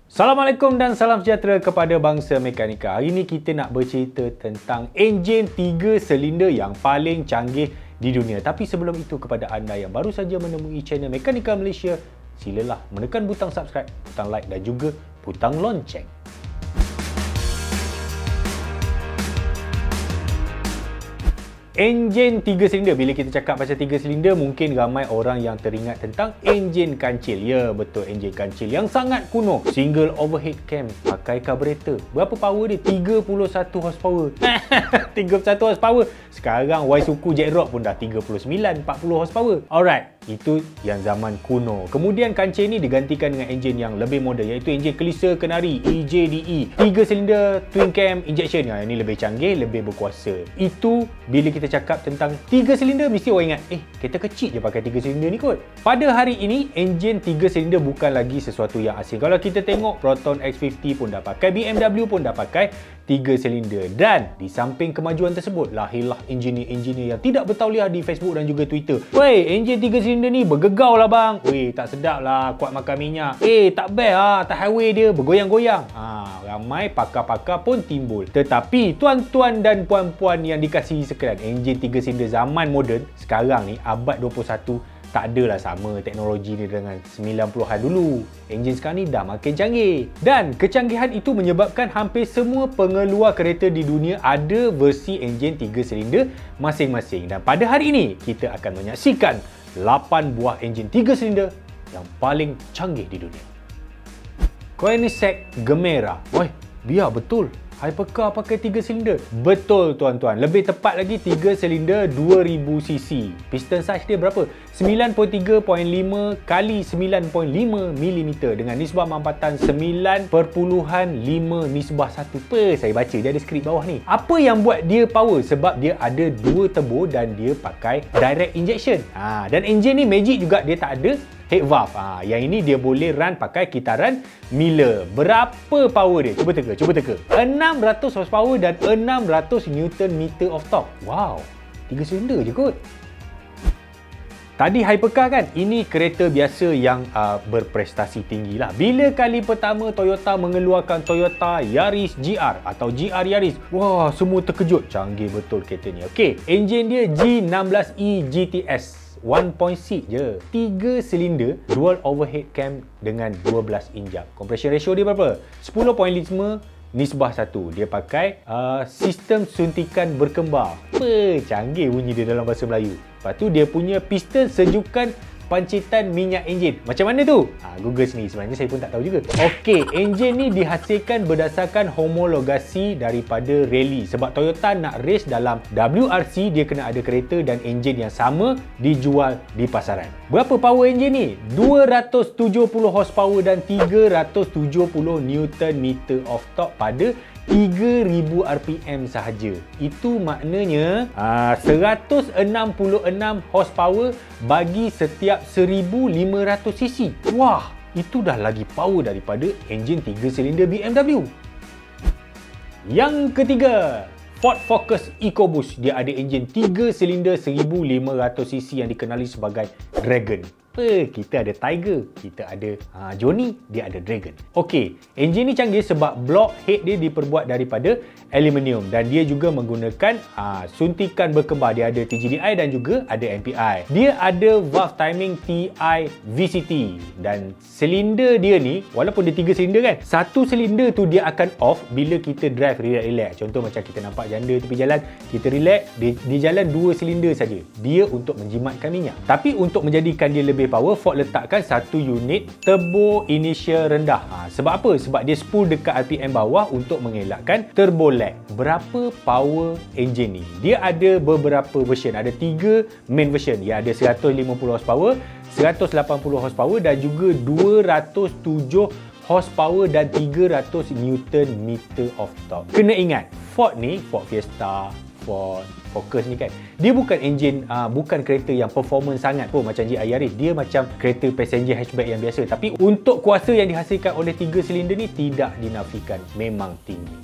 Assalamualaikum dan salam sejahtera kepada bangsa mekanika. Hari ini kita nak bercerita tentang enjin 3 silinder yang paling canggih di dunia. Tapi sebelum itu, kepada anda yang baru saja menemui channel Mekanika Malaysia, silalah menekan butang subscribe, butang like dan juga butang lonceng. Enjin 3 silinder. Bila kita cakap pasal 3 silinder, mungkin ramai orang yang teringat tentang enjin kancil. Ya, betul, enjin kancil yang sangat kuno. Single overhead cam, pakai carburetor. Berapa power dia? 31 horsepower. 31 horsepower. Sekarang Y-Suku Jet Rock pun dah 39, 40 horsepower. Alright, itu yang zaman kuno. Kemudian kancil ni digantikan dengan enjin yang lebih moden, iaitu enjin kelisa kenari EJDE. 3 silinder twin cam injection. Ini lebih canggih, lebih berkuasa. Itu bila kita cakap tentang 3 silinder, mesti orang ingat, kereta kecil je pakai 3 silinder ni kot. Pada hari ini, enjin 3 silinder bukan lagi sesuatu yang asing. Kalau kita tengok, Proton X50 pun dah pakai, BMW pun dah pakai 3 silinder. Dan di samping kemajuan tersebut, lahirlah engineer-engineer yang tidak bertauliah di Facebook dan juga Twitter. Wey, enjin 3 silinder ni bergegau lah bang. Wey, tak sedap lah, kuat makan minyak. Tak best lah, tak highway dia bergoyang-goyang. Ramai pakar-pakar pun timbul. Tetapi tuan-tuan dan puan-puan yang dikasihi sekalian, enjin 3 silinder zaman moden sekarang ni, abad 21, tak adalah sama teknologi ni dengan 90-an dulu. Enjin sekarang ni dah makin canggih. Dan kecanggihan itu menyebabkan hampir semua pengeluar kereta di dunia ada versi enjin 3 silinder masing-masing. Dan pada hari ini, kita akan menyaksikan 8 buah enjin 3 silinder yang paling canggih di dunia. Koenigsegg Gemera. Biar betul. Hypercar pakai 3 silinder. Betul tuan-tuan. Lebih tepat lagi 3 silinder 2000cc. Piston size dia berapa? 93.5 kali 9.5 mm dengan nisbah mampatan 9.5 nisbah 1. Saya baca dia ada skrip bawah ni. Apa yang buat dia power? Sebab dia ada 2 turbo dan dia pakai direct injection. Dan enjin ni magic juga, dia tak ada head valve. Yang ini dia boleh run pakai kitaran Miller. Berapa power dia? Cuba teka. 600 horsepower dan 600 Nm of torque. Wow, 3 silinder je kot. Tadi hypercar kan? Ini kereta biasa yang berprestasi tinggi lah. Bila kali pertama Toyota mengeluarkan Toyota Yaris GR atau GR Yaris, wah, semua terkejut. Canggih betul kereta ni. Okey, enjin dia G16E GTS. 1.6 je. 3 silinder, dual overhead cam dengan 12 injak. Compression ratio dia berapa? 10.5 nisbah 1. Dia pakai sistem suntikan berkembar. Canggih bunyi dia dalam bahasa Melayu. Lepas tu dia punya piston sejukan pancitan minyak enjin. Macam mana tu? Google sendiri. Sebenarnya saya pun tak tahu juga. Okey, enjin ni dihasilkan berdasarkan homologasi daripada rally. Sebab Toyota nak race dalam WRC, dia kena ada kereta dan enjin yang sama dijual di pasaran. Berapa power enjin ni? 270 horsepower dan 370 Nm of torque pada 3000 RPM sahaja. Itu maknanya 166 horsepower bagi setiap 1500cc. Wah, itu dah lagi power daripada enjin 3 silinder BMW. Yang ketiga, Ford Focus EcoBoost. Dia ada enjin 3 silinder 1500cc yang dikenali sebagai Dragon. Kita ada Tiger, kita ada Johnny, dia ada Dragon. Okey, enjin ni canggih sebab block head dia diperbuat daripada aluminium dan dia juga menggunakan suntikan berkembar. Dia ada TGDI dan juga ada MPI. Dia ada valve timing TI VCT dan silinder dia ni, walaupun dia 3 silinder kan, satu silinder tu dia akan off bila kita drive relax. Contoh macam kita nampak janda tepi jalan, kita relax, dia jalan 2 silinder saja. Dia untuk menjimatkan minyak. Tapi untuk menjadikan dia lebih power, Ford letakkan satu unit turbo initial rendah. Sebab apa? Sebab dia spool dekat RPM bawah untuk mengelakkan turbo lag. Berapa power enjin ni? Dia ada beberapa version. Ada 3 main version. Dia ada 150 horsepower, 180 horsepower dan juga 207 horsepower dan 300 Nm of torque. Kena ingat, Ford ni, Ford Fiesta, Ford Focus ni kan, dia bukan enjin, bukan kereta yang performance sangat pun macam GR Yaris. Dia macam kereta passenger hatchback yang biasa. Tapi untuk kuasa yang dihasilkan oleh 3 silinder ni tidak dinafikan, memang tinggi.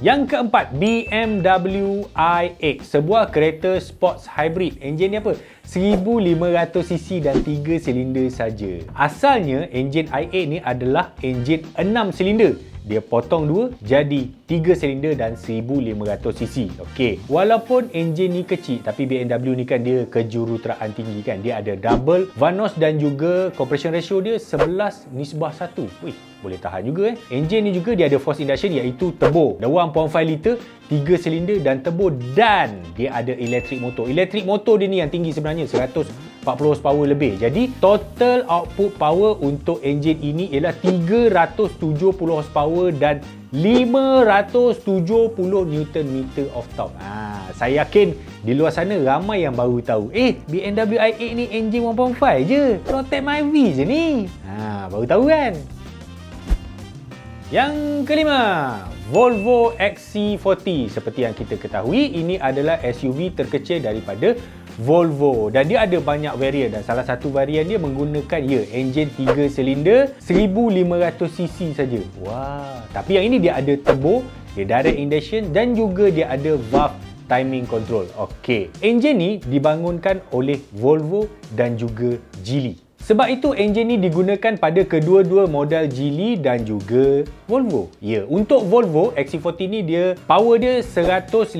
Yang keempat, BMW i8, sebuah kereta sports hybrid. Enjin ni apa? 1500cc dan 3 silinder saja. Asalnya enjin i8 ni adalah enjin 6 silinder. Dia potong 2 jadi 3 silinder dan 1500cc. Okey, walaupun enjin ni kecil tapi BMW ni kan dia kejuruteraan tinggi kan. Dia ada double Vanos dan juga compression ratio dia 11:1. Wih, boleh tahan juga Enjin ni juga dia ada force induction iaitu turbo. Dia 1.5 liter, 3 silinder dan turbo, dan dia ada electric motor. Electric motor dia ni yang tinggi sebenarnya, 140 horsepower lebih. Jadi total output power untuk enjin ini ialah 370 horsepower dan 570 Newton meter of torque. Saya yakin di luar sana ramai yang baru tahu. BMW i8 ni enjin 1.5 je. Protect My V je ni. Baru tahu kan? Yang kelima, Volvo XC40. Seperti yang kita ketahui, ini adalah SUV terkecil daripada Volvo dan dia ada banyak varian, dan salah satu varian dia menggunakan enjin 3 silinder 1500cc saja. Wah, tapi yang ini dia ada turbo, dia direct injection dan juga dia ada valve timing control. Okey, enjin ni dibangunkan oleh Volvo dan juga Geely. Sebab itu enjin ni digunakan pada kedua-dua model Geely dan juga Volvo. Untuk Volvo XC40 ni power dia 156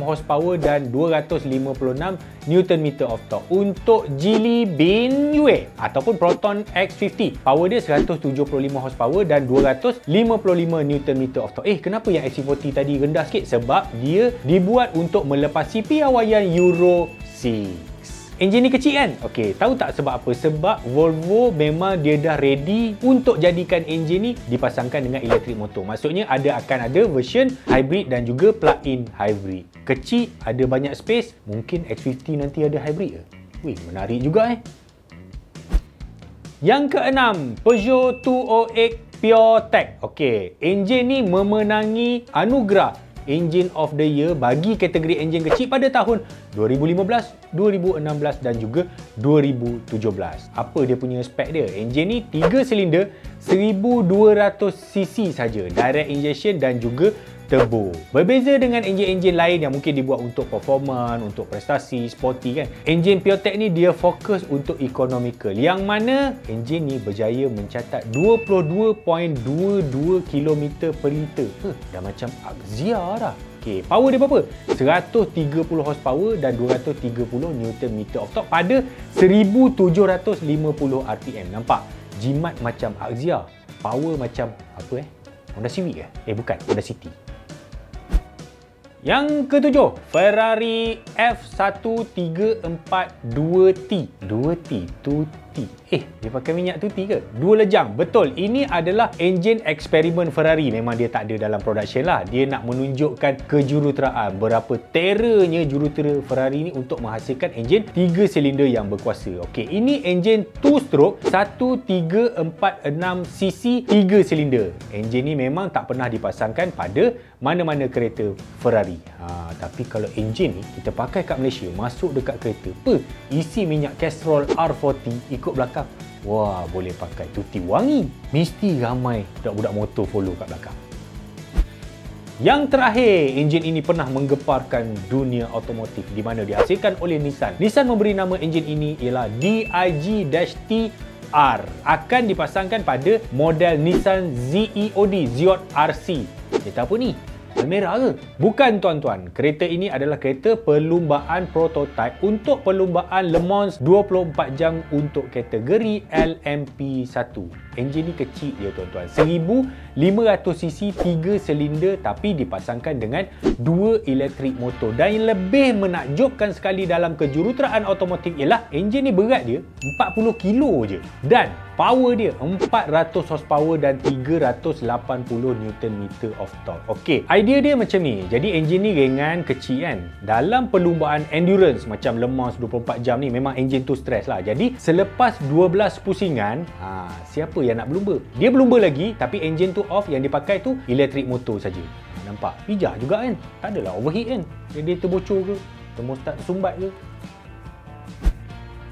horsepower dan 256 Newton meter of torque. Untuk Geely Bin Yue ataupun Proton X50, power dia 175 horsepower dan 255 Newton meter of torque. Kenapa yang XC40 tadi rendah sikit? Sebab dia dibuat untuk melepasi piawaian Euro 6. Enjin ni kecil kan? Okey, tahu tak sebab apa? Sebab Volvo memang dia dah ready untuk jadikan enjin ni dipasangkan dengan elektrik motor. Maksudnya akan ada version hybrid dan juga plug-in hybrid. Kecil, ada banyak space, mungkin X50 nanti ada hybrid ke? Wih, menarik juga Yang keenam, Peugeot 208 PureTech. Okey, enjin ni memenangi anugerah Engine of the Year bagi kategori enjin kecil pada tahun 2015, 2016 dan juga 2017. Apa dia punya spek dia? Enjin ni 3 silinder 1200cc saja, direct injection dan juga turbo. Berbeza dengan enjin-enjin lain yang mungkin dibuat untuk performance, untuk prestasi, sporty kan. Enjin PureTech ni dia fokus untuk economical, yang mana enjin ni berjaya mencatat 22.22 km per liter. Dah macam Axia dah. Okey, power dia berapa? 130 horsepower dan 230 Newton meter of torque pada 1750 rpm. Nampak? Jimat macam Axia, power macam apa Honda Civic ke? Bukan, Honda City. Yang ketujuh, Ferrari F1342T. 2T, 2T. Dia pakai minyak 2T ke? 2 lejang. Betul, ini adalah enjin eksperimen Ferrari. Memang dia tak ada dalam production lah. Dia nak menunjukkan kejuruteraan, berapa terrornya jurutera Ferrari ni untuk menghasilkan enjin 3 silinder yang berkuasa. Okey, ini enjin 2 stroke 1346cc 3 silinder. Enjin ni memang tak pernah dipasangkan pada mana-mana kereta Ferrari. Tapi kalau enjin ni kita pakai kat Malaysia, masuk dekat kereta, isi minyak Castrol R40 ikut belakang, wah, boleh pakai tuti wangi. Mesti ramai budak-budak motor follow kat belakang. Yang terakhir, enjin ini pernah menggeparkan dunia otomotif di mana dihasilkan oleh Nissan. Nissan memberi nama enjin ini ialah DIG-TR. Akan dipasangkan pada model Nissan ZEOD, Ziot RC. Kereta apa ni? Almera ke? Bukan tuan-tuan. Kereta ini adalah kereta perlumbaan prototype untuk perlumbaan Le Mans 24 jam untuk kategori LMP1. Enjin ni kecil dia tuan-tuan. 1500cc 3 silinder tapi dipasangkan dengan 2 elektrik motor. Dan yang lebih menakjubkan sekali dalam kejuruteraan otomotif ialah enjin ni berat dia 40 kilo je. Dan power dia 400 horsepower dan 380 Newton meter of torque. Okey, idea dia macam ni. Jadi enjin ni ringan, kecil kan. Dalam perlumbaan endurance macam Le Mans 24 jam ni memang enjin tu stres lah. Jadi selepas 12 pusingan, siapa yang nak berlumba? Dia berlumba lagi tapi enjin tu off, yang dipakai tu elektrik motor saja. Nampak? Bijak juga kan? Tak adalah overheat kan. Radiator bocor ke? Thermostat tersumbat ke?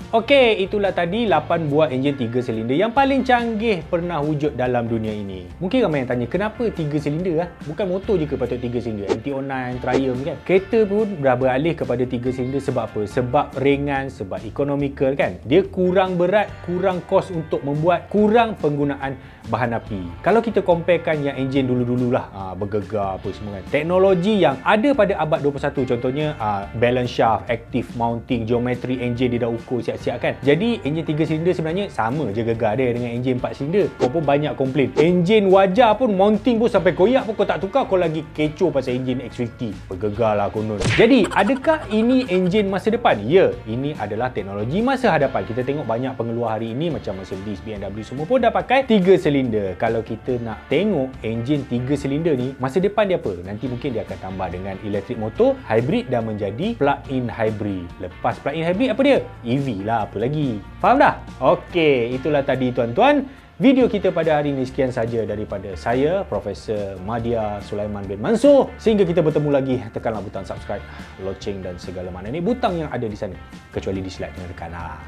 Okey, itulah tadi 8 buah enjin 3 silinder yang paling canggih pernah wujud dalam dunia ini. Mungkin ramai yang tanya, kenapa 3 silinder lah? Bukan motor je ke patut 3 silinder? MT-09, Triumph kan? Kereta pun dah beralih kepada 3 silinder sebab apa? Sebab ringan, sebab economical kan? Dia kurang berat, kurang kos untuk membuat, kurang penggunaan bahan api. Kalau kita comparekan yang enjin dulu-dulu lah, bergegar apa semua kan. Teknologi yang ada pada abad 21 contohnya balance shaft, active mounting, geometry enjin dia dah ukur siap-siap kan. Jadi enjin 3 silinder sebenarnya sama je gegar dia dengan enjin 4 silinder. Kau pun banyak komplain. Enjin wajar pun mounting pun sampai koyak pun kau tak tukar, kau lagi kecoh pasal enjin X50. Bergegar lah konon. Jadi adakah ini enjin masa depan? Ya, ini adalah teknologi masa hadapan. Kita tengok banyak pengeluar hari ini macam Mercedes, BMW semua pun dah pakai 3 silinder. Kalau kita nak tengok enjin 3 silinder ni masa depan dia apa? Nanti mungkin dia akan tambah dengan elektrik motor, hybrid dan menjadi plug-in hybrid. Lepas plug-in hybrid apa dia? EV lah, apa lagi? Faham dah? Okey, itulah tadi tuan-tuan. Video kita pada hari ini sekian saja daripada saya, Profesor Madya Sulaiman bin Mansur. Sehingga kita bertemu lagi, tekanlah butang subscribe, loceng dan segala mana ni butang yang ada di sana. Kecuali dislike, jangan tekan lah.